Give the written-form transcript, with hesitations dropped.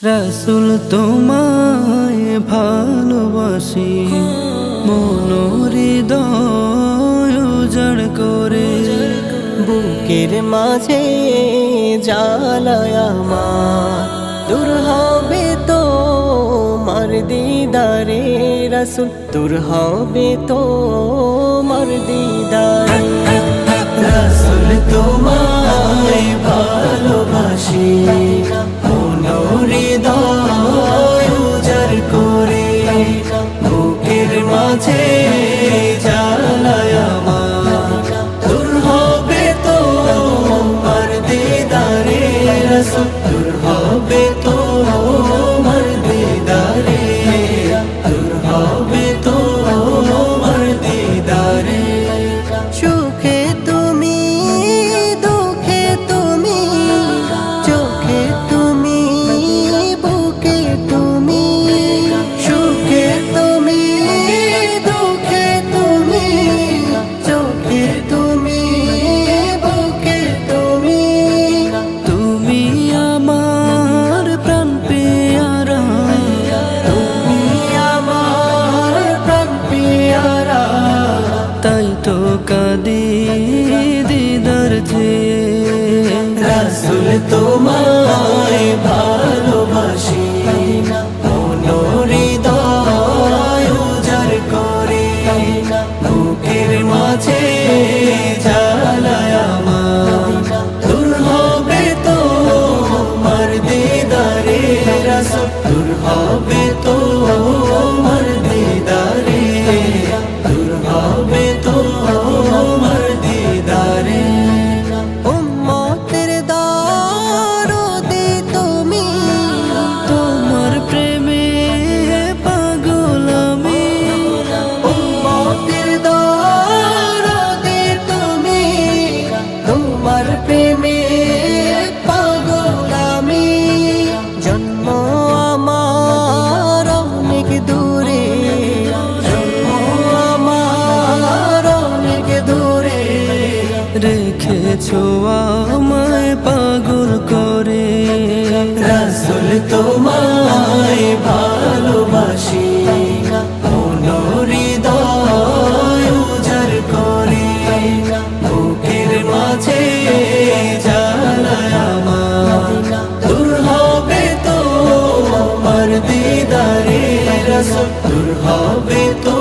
রাসূল তোমায় ভালোবাসি মন হৃদয় উজাড় করে, বুকের মাঝে জ্বালায় আমার, দূর হবে তো মার দিদারে রাসূল, দূর হবে তো মার দিদারে। রাসূল তোমায় ভালোবাসি মন হৃদয় উজাড় করে, বুকের মাঝে জ্বালায় আমার, দূর হবে তো মার দিদারে রাসূল, দূর হবে তো মার দিদারে, দূর হবে তো মার দিদারে। সুখে তুমি, দুঃখে তুমি, চোখে তুমি, বুকে তুমি, সুখে তুমি, দুঃখে তুমি, চোখে তুমি, বুকে তুমি, তুমি আমার প্রাণ পেয়ারা, তুমি আমার প্রাণ পেয়ারা, তাই তো কাঁদি দিদার চেয়ে। রাসূল তোমায় ভালোবাসি মন হৃদয় উজাড় করে, বুকের মাঝে জ্বালায় আমার, দূর হবে তো মার দিদারে রাসূল, দূর হবে তো মার দিদারে, দূর হবে তো মার দিদারে। উম্মতের দরদে তুমি, তোমার প্রেমে পাগল আমি, উম্মতের দরদে তুমি, তোমার প্রেমে পাগল আমি। জন্ম আমার অনেক দূরে, জন্ম আমার অনেক দূরে, রেখেছো আমায় পাগল করে। রাসূল তোমায় ভালোবাসি মন হৃদয় উজাড় করে, বুকের মাঝে জ্বালায় আমার, দূর হবে তো মার দিদারে রাসূল, দূর হবে তো